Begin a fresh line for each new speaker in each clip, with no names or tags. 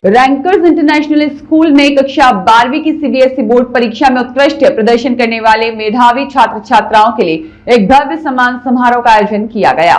Rankers international school में कक्षा 12वीं की सीबीएसई बोर्ड परीक्षा में उत्कृष्ट प्रदर्शन करने वाले मेधावी छात्र छात्राओं के लिए एक भव्य सम्मान समारोह का आयोजन किया गया।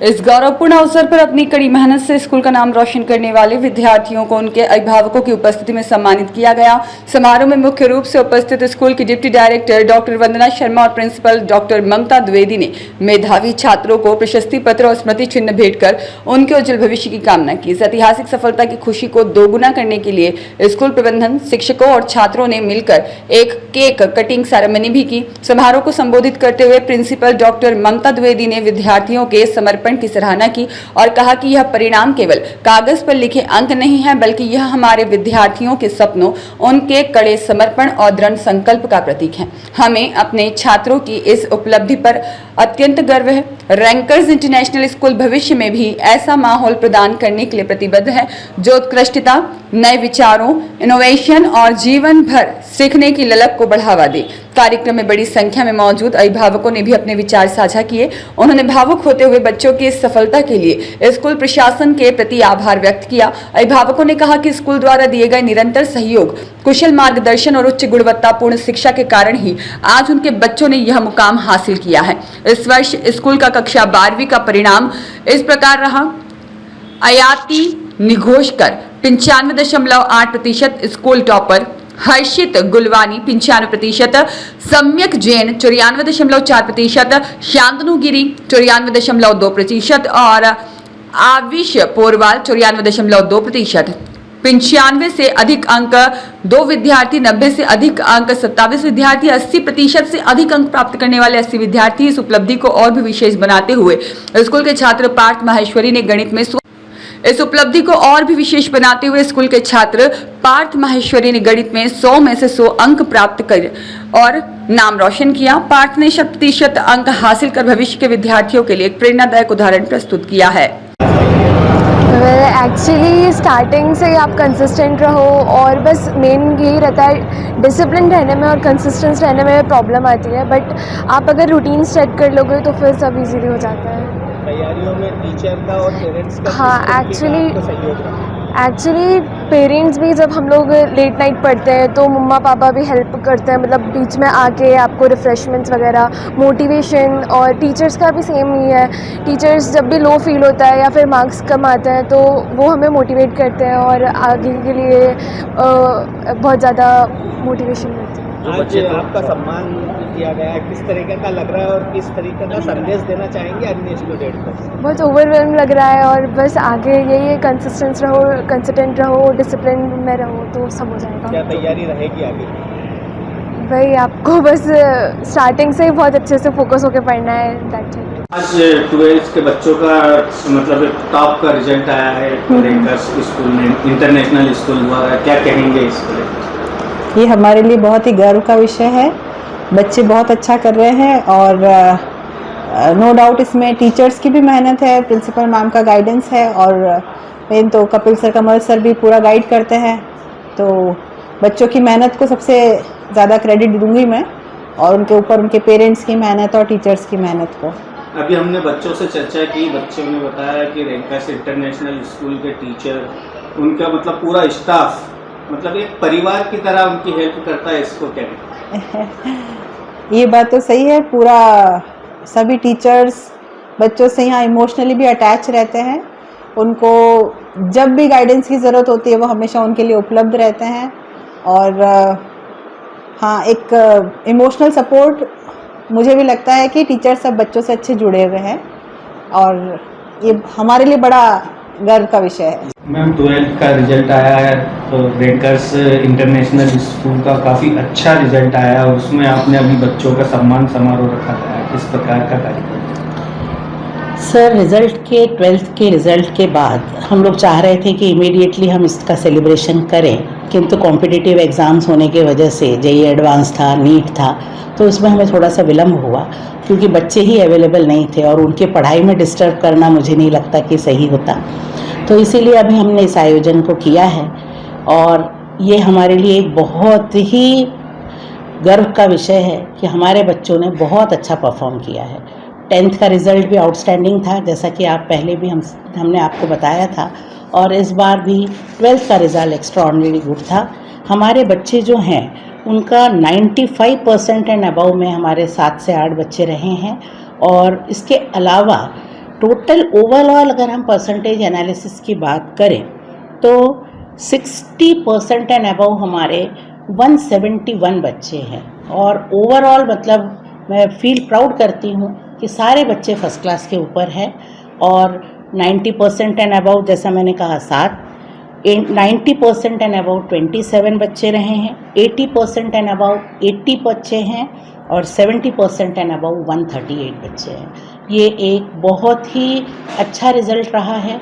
इस गौरवपूर्ण अवसर पर अपनी कड़ी मेहनत से स्कूल का नाम रोशन करने वाले विद्यार्थियों को उनके अभिभावकों की उपस्थिति में सम्मानित किया गया। समारोह में मुख्य रूप से उपस्थित स्कूल की डिप्टी डायरेक्टर डॉक्टर वंदना शर्मा और प्रिंसिपल डॉक्टर ममता द्विवेदी ने मेधावी छात्रों को प्रशस्ति पत्र और स्मृति चिन्ह भेंट कर उनके उज्जवल भविष्य की कामना की। इस ऐतिहासिक सफलता की खुशी को दोगुना करने के लिए स्कूल प्रबंधन, शिक्षकों और छात्रों ने मिलकर एक केक कटिंग सेरेमनी भी की। समारोह को संबोधित करते हुए प्रिंसिपल डॉक्टर ममता द्विवेदी ने विद्यार्थियों के समर्पण की सराहना की और कहा कि यह परिणाम केवल कागज पर लिखे अंक नहीं है, बल्कि यह हमारे विद्यार्थियों के सपनों, उनके कड़े समर्पण और दृढ़ संकल्प का प्रतीक है। हमें अपने छात्रों की इस उपलब्धि पर अत्यंत गर्व है। रैंकर्स इंटरनेशनल स्कूल भविष्य में भी ऐसा माहौल प्रदान करने के लिए प्रतिबद्ध है जो उत्कृष्टता, नए विचारों, इनोवेशन और जीवन भर सीखने की ललक को बढ़ावा दे। कार्यक्रम में बड़ी संख्या में मौजूद अभिभावकों ने भी अपने विचार साझा किए। उन्होंने भावुक होते हुए बच्चों की इस सफलता के लिए स्कूल प्रशासन के प्रति आभार व्यक्त किया। अभिभावकों ने कहा कि स्कूल द्वारा दिए गए निरंतर सहयोग, कुशल मार्गदर्शन और उच्च गुणवत्तापूर्ण शिक्षा के कारण ही आज उनके बच्चों ने यह मुकाम हासिल किया है। इस वर्ष स्कूल का कक्षा 12वीं का परिणाम इस प्रकार रहा। अयाति निघोषकर 95.8%, स्कूल टॉपर हर्षित गुलवानी 95%, सम्यक जैन 94.4%, शांतनु गिरी 94.2% और आविश पोरवाल 94.2%। 95 से अधिक अंक 2 विद्यार्थी, 90 से अधिक अंक 27 विद्यार्थी, 80% से अधिक अंक प्राप्त करने वाले 80 विद्यार्थी। इस उपलब्धि को और भी विशेष बनाते हुए स्कूल के छात्र पार्थ माहेश्वरी ने गणित में इस उपलब्धि को और भी विशेष बनाते हुए स्कूल के छात्र पार्थ माहेश्वरी ने गणित में 100 में से 100 अंक प्राप्त कर और नाम रोशन किया। पार्थ ने 100% अंक हासिल कर भविष्य के विद्यार्थियों के लिए एक प्रेरणादायक उदाहरण प्रस्तुत किया है।
एक्चुअली स्टार्टिंग से आप कंसिस्टेंट रहो और बस मेन यही रहता है, डिसिप्लिन रहने में और कंसिस्टेंस रहने में प्रॉब्लम आती है, बट आप अगर रूटीन सेट कर लोगे तो फिर सब इजीली हो जाता है।
तैयारियों में टीचर का और पेरेंट्स का
हाँ, एक्चुअली पेरेंट्स भी जब हम लोग लेट नाइट पढ़ते हैं तो मम्मा पापा भी हेल्प करते हैं, मतलब बीच में आके आपको रिफ़्रेशमेंट्स वगैरह, मोटिवेशन। और टीचर्स का भी सेम ही है। टीचर्स जब भी लो फील होता है या फिर मार्क्स कम आते हैं तो वो हमें मोटिवेट करते हैं और आगे के लिए बहुत ज़्यादा मोटिवेशन मिलती है।
आज आपका सम्मान किया गया, किस तरीके का लग रहा है और किस तरीके का संदेश देना चाहेंगे अन्य स्टूडेंट को?
बहुत ओवरवेल्म लग रहा है और बस आगे यही है, कंसिस्टेंट रहो, डिसिप्लिन में रहो तो सब हो जाएगा।
क्या तैयारी रहेगी आगे?
भाई आपको बस स्टार्टिंग से ही बहुत अच्छे से फोकस होकर पढ़ना है। That's it.
आज 12th के बच्चों का मतलब टॉप का रिजल्ट आया है रैंकर्स स्कूल में, इंटरनेशनल स्कूल द्वारा, क्या कहेंगे इसको?
ये हमारे लिए बहुत ही गर्व का विषय है। बच्चे बहुत अच्छा कर रहे हैं और नो डाउट इसमें टीचर्स की भी मेहनत है, प्रिंसिपल मैम का गाइडेंस है और मेन तो कपिल सर, कमल सर भी पूरा गाइड करते हैं। तो बच्चों की मेहनत को सबसे ज़्यादा क्रेडिट दूंगी मैं और उनके ऊपर उनके पेरेंट्स की मेहनत और टीचर्स की मेहनत को।
अभी हमने बच्चों से चर्चा की, बच्चों ने बताया कि रैंकर्स इंटरनेशनल स्कूल के टीचर, उनका मतलब पूरा स्टाफ मतलब एक परिवार की तरह उनकी हेल्प करता है, इसको क्या कहते?
ये बात तो सही है। पूरा सभी टीचर्स बच्चों से यहाँ इमोशनली भी अटैच रहते हैं। उनको जब भी गाइडेंस की ज़रूरत होती है वो हमेशा उनके लिए उपलब्ध रहते हैं और हाँ, एक इमोशनल सपोर्ट मुझे भी लगता है कि टीचर सब बच्चों से अच्छे जुड़े हुए हैं और ये हमारे लिए बड़ा गर्व का विषय है।
मैम 12th का रिजल्ट आया है तो रैंकर्स इंटरनेशनल स्कूल का काफ़ी अच्छा रिजल्ट आया है और उसमें आपने अभी बच्चों का सम्मान समारोह रखा है, किस प्रकार का कार्यक्रम?
सर, रिज़ल्ट के 12th के रिज़ल्ट के बाद हम लोग चाह रहे थे कि इमीडिएटली हम इसका सेलिब्रेशन करें, किंतु कॉम्पिटिटिव एग्ज़ाम्स होने की वजह से जेईई एडवांस था, नीट था, तो उसमें हमें थोड़ा सा विलम्ब हुआ क्योंकि बच्चे ही अवेलेबल नहीं थे और उनके पढ़ाई में डिस्टर्ब करना मुझे नहीं लगता कि सही होता। तो इसीलिए अभी हमने इस आयोजन को किया है और ये हमारे लिए एक बहुत ही गर्व का विषय है कि हमारे बच्चों ने बहुत अच्छा परफॉर्म किया है। 10th का रिज़ल्ट भी आउटस्टैंडिंग था, जैसा कि आप पहले भी हमने आपको बताया था, और इस बार भी 12th का रिज़ल्ट एक्स्ट्राऑर्डिनरी गुड था। हमारे बच्चे जो हैं उनका 95% एंड अबव में हमारे 7 से 8 बच्चे रहे हैं। और इसके अलावा टोटल ओवरऑल अगर हम परसेंटेज एनालिसिस की बात करें तो 60% एंड अबव हमारे 171 बच्चे हैं। और ओवरऑल मतलब मैं फील प्राउड करती हूँ कि सारे बच्चे फर्स्ट क्लास के ऊपर हैं। और 90% एंड अबव जैसा मैंने कहा 7, 90% एंड अबव 27 बच्चे रहे हैं, 80% एंड अबव 80 बच्चे हैं, और 70% एंड अबव 138 बच्चे हैं। ये एक बहुत ही अच्छा रिज़ल्ट रहा है।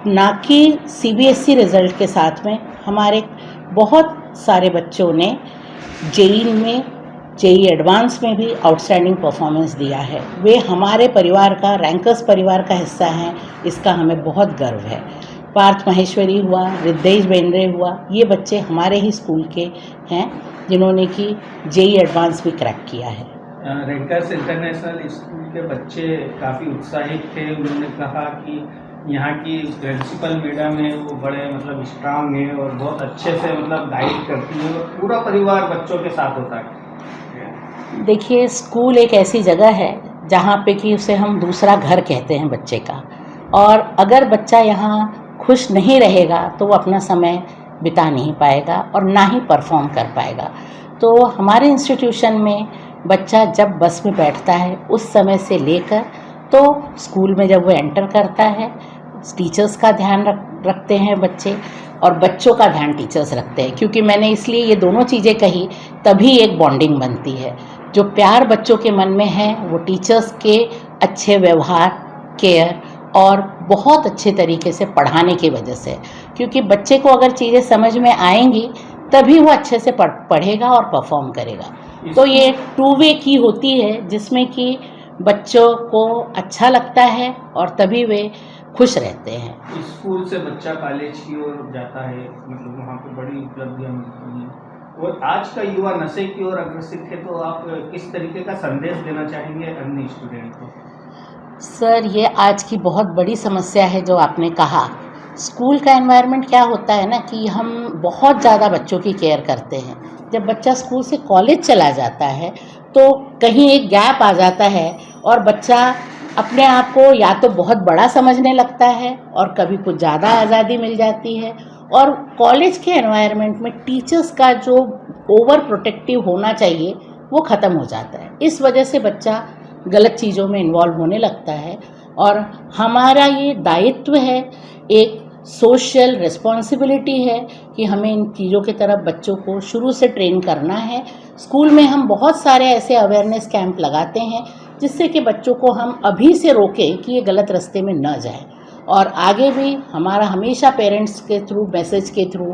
ना कि CBSE रिज़ल्ट के साथ में हमारे बहुत सारे बच्चों ने जेई में, जेई एडवांस में भी आउटस्टैंडिंग परफॉर्मेंस दिया है। वे हमारे परिवार का, रैंकर्स परिवार का हिस्सा हैं, इसका हमें बहुत गर्व है। पार्थ माहेश्वरी हुआ, रिद्धेश बेंद्रे हुआ, ये बच्चे हमारे ही स्कूल के हैं जिन्होंने कि जेई एडवांस भी क्रैक किया है।
रैंकर्स इंटरनेशनल स्कूल के बच्चे काफ़ी उत्साहित थे। उन्होंने कहा कि यहाँ की प्रिंसिपल मैडम है वो बड़े मतलब स्ट्रांग है और बहुत अच्छे से मतलब गाइड करती है और पूरा परिवार बच्चों के साथ होता है।
देखिए, स्कूल एक ऐसी जगह है जहाँ पे कि उसे हम दूसरा घर कहते हैं बच्चे का, और अगर बच्चा यहाँ खुश नहीं रहेगा तो वो अपना समय बिता नहीं पाएगा और ना ही परफॉर्म कर पाएगा। तो हमारे इंस्टीट्यूशन में बच्चा जब बस में बैठता है उस समय से लेकर तो स्कूल में जब वो एंटर करता है, टीचर्स का ध्यान रखते हैं बच्चे, और बच्चों का ध्यान टीचर्स रखते हैं। क्योंकि मैंने इसलिए ये दोनों चीज़ें कही, तभी एक बॉन्डिंग बनती है। जो प्यार बच्चों के मन में है वो टीचर्स के अच्छे व्यवहार, केयर और बहुत अच्छे तरीके से पढ़ाने की वजह से। क्योंकि बच्चे को अगर चीज़ें समझ में आएंगी तभी वो अच्छे से पढ़ेगा और परफॉर्म करेगा। तो ये 2 वे की होती है जिसमें कि बच्चों को अच्छा लगता है और तभी वे खुश रहते हैं।
स्कूल से बच्चा कॉलेज की ओर जाता है, मतलब वहाँ पे बड़ी उपलब्धियाँ मिलती हैं, और आज का युवा नशे की ओर अग्रसित है, तो आप किस तरीके का संदेश देना चाहेंगे अन्य स्टूडेंट को?
सर, ये आज की बहुत बड़ी समस्या है जो आपने कहा। स्कूल का एनवायरनमेंट क्या होता है ना कि हम बहुत ज़्यादा बच्चों की केयर करते हैं। जब बच्चा स्कूल से कॉलेज चला जाता है तो कहीं एक गैप आ जाता है और बच्चा अपने आप को या तो बहुत बड़ा समझने लगता है और कभी कुछ ज़्यादा आज़ादी मिल जाती है। और कॉलेज के एनवायरनमेंट में टीचर्स का जो ओवर प्रोटेक्टिव होना चाहिए वो ख़त्म हो जाता है। इस वजह से बच्चा गलत चीज़ों में इन्वॉल्व होने लगता है। और हमारा ये दायित्व है, एक सोशल रिस्पॉन्सिबिलिटी है कि हमें इन चीज़ों की तरफ बच्चों को शुरू से ट्रेन करना है। स्कूल में हम बहुत सारे ऐसे अवेयरनेस कैंप लगाते हैं जिससे कि बच्चों को हम अभी से रोकें कि ये गलत रास्ते में न जाए। और आगे भी हमारा हमेशा पेरेंट्स के थ्रू, मैसेज के थ्रू